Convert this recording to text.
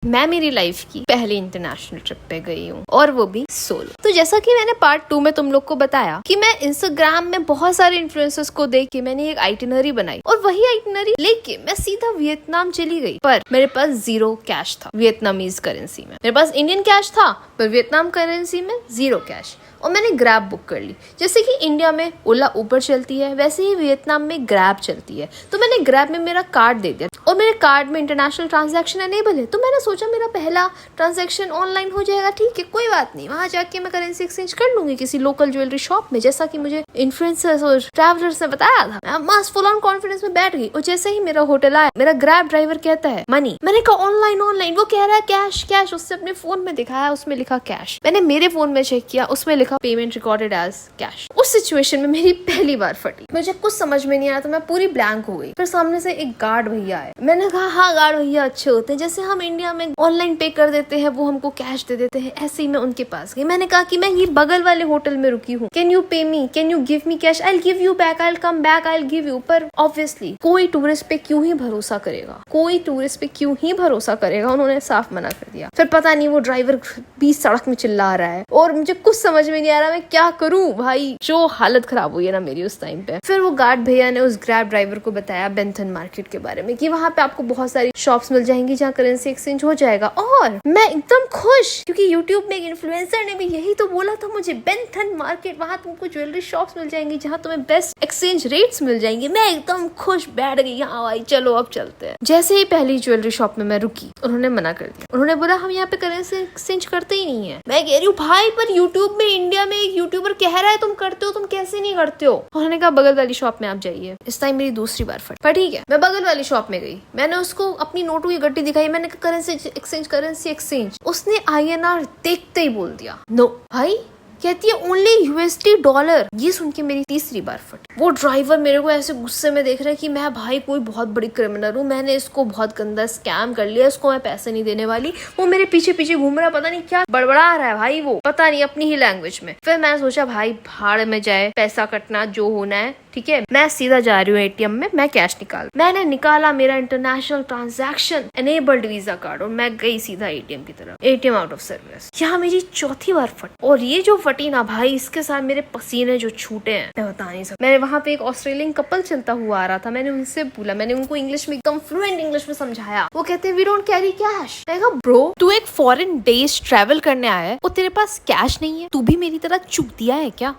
मैं मेरी लाइफ की पहली इंटरनेशनल ट्रिप पे गई हूँ और वो भी सोलो। तो जैसा कि मैंने पार्ट 2 में तुम लोग को बताया कि मैं इंस्टाग्राम में बहुत सारे इन्फ्लुएंसर्स को देख के मैंने एक आइटिनरी बनाई और वही आइटिनरी लेके मैं सीधा वियतनाम चली गई। पर मेरे पास 0 कैश था वियतनामीज करेंसी में। मेरे पास इंडियन कैश था पर वियतनाम करेंसी में 0 कैश। और मैंने ग्रैब बुक कर ली। जैसे कि इंडिया में ओला उबर चलती है वैसे ही वियतनाम में ग्रैब चलती है। तो मैंने ग्रैब में मेरा कार्ड दे दिया और मेरे कार्ड में इंटरनेशनल ट्रांजैक्शन एनेबल है। तो मैंने सोचा मेरा पहला ट्रांजैक्शन ऑनलाइन हो जाएगा, ठीक है कोई बात नहीं, वहां जाके मैं करेंसी एक्सचेंज कर लूंगी किसी लोकल ज्वेलरी शॉप में, जैसा कि मुझे इन्फ्लुएंसर्स और ट्रैवलर्स ने बताया था। मैं मस्त फुल ऑन कॉन्फिडेंस में बैठ गई और जैसे ही मेरा होटल आया मेरा ग्रैब ड्राइवर कहता है मनी। मैंने कहा ऑनलाइन ऑनलाइन, वो कह रहा है कैश कैश। उससे अपने फोन में दिखाया, उसमें लिखा कैश। मैंने मेरे फोन में चेक किया, उसमें लिखा पेमेंट रिकॉर्डेड एज कैश। उस सिचुएशन में मेरी पहली बार फटी, मुझे कुछ समझ में नहीं आया तो मैं पूरी ब्लैंक हो गई। फिर सामने से एक गार्ड भैया आए। मैंने कहा हाँ गार्ड भैया अच्छे होते हैं, जैसे हम इंडिया में ऑनलाइन पे कर देते हैं वो हमको कैश दे देते हैं, ऐसे ही मैं उनके पास गई। मैंने कहा कि मैं ये बगल वाले होटल में रुकी हूँ, can you pay me, can you give me cash, I will give you back, I will come back, I will give you. पर ऑब्वियसली कोई टूरिस्ट पे क्यों ही भरोसा करेगा, कोई टूरिस्ट पे क्यों ही भरोसा करेगा, उन्होंने साफ मना कर दिया। फिर पता नहीं वो ड्राइवर बीच सड़क में चिल्ला रहा है और मुझे कुछ समझ में नहीं आ रहा मैं क्या करूं भाई। जो हालत खराब हुई है ना मेरी उस टाइम पे। फिर वो गार्ड भैया ने उस ग्रैब ड्राइवर को बताया बेंथन मार्केट के बारे में कि वहाँ पे आपको बहुत सारी शॉप्स मिल जाएंगी जहाँ करेंसी एक्सचेंज हो जाएगा। और मैं एकदम खुश क्योंकि यूट्यूब में एक इन्फ्लुएंसर ने भी यही तो बोला था मुझे, बेंथन मार्केट, वहाँ तुमको ज्वेलरी शॉप्स मिल जाएंगी जहाँ तुम्हें बेस्ट एक्सचेंज रेट्स मिल जाएंगे। मैं एकदम खुश बैठ गई, हाँ भाई चलो अब चलते हैं। जैसे ही पहली ज्वेलरी शॉप में मैं रुकी उन्होंने मना कर दिया। उन्होंने बोला हम यहाँ पे करेंसी एक्सचेंज करते ही नहीं है। मैं कह रही हूँ भाई पर यूट्यूब में इंडिया में एक यूट्यूबर कह रहा है तुम करते हो, तुम कैसे नहीं करते हो। उन्होंने कहा बगल वाली शॉप में आप जाइए। इस टाइम मेरी दूसरी बार फट, पर ठीक है मैं बगल वाली शॉप में गई। मैंने उसको अपनी नोटों की गड्डी दिखाई, मैंने कहा करेंसी एक्सचेंज। उसने INR देखते ही बोल दिया नो। भाई कहती है ओनली $। ये सुन के मेरी तीसरी बार फट। वो ड्राइवर मेरे को ऐसे गुस्से में देख रहा है कि मैं भाई कोई बहुत बड़ी क्रिमिनल हूँ, मैंने इसको बहुत गंदा स्कैम कर लिया, इसको मैं पैसे नहीं देने वाली। वो मेरे पीछे पीछे घूम रहा है, पता नहीं क्या बड़बड़ा रहा है भाई, वो पता नहीं अपनी ही लैंग्वेज में। फिर मैं सोचा भाई भाड़ में जाए, पैसा कटना जो होना है ठीक है, मैं सीधा जा रही हूँ ATM में, मैं कैश मैंने निकाला मेरा international transaction enabled visa card और मैं गई सीधा ATM की तरफ। ATM out of service. यहाँ मेरी चौथी बार फट और ये जो फटी ना भाई इसके साथ मेरे पसीने जो छूटे हैं मैं बता नहीं सकता। मैंने वहाँ पे एक ऑस्ट्रेलियन कपल चलता हुआ आ रहा था, मैंने उनसे बोला, मैंने उनको इंग्लिश में एकदम फ्लुएंट इंग्लिश में समझाया। वो कहते हैं वी डोंट कैरी कैश। मैं कहा ब्रो तू एक फॉरेन डेज ट्रैवल करने आया है और तेरे पास कैश नहीं है, तू भी मेरी तरह चूक दिया है क्या।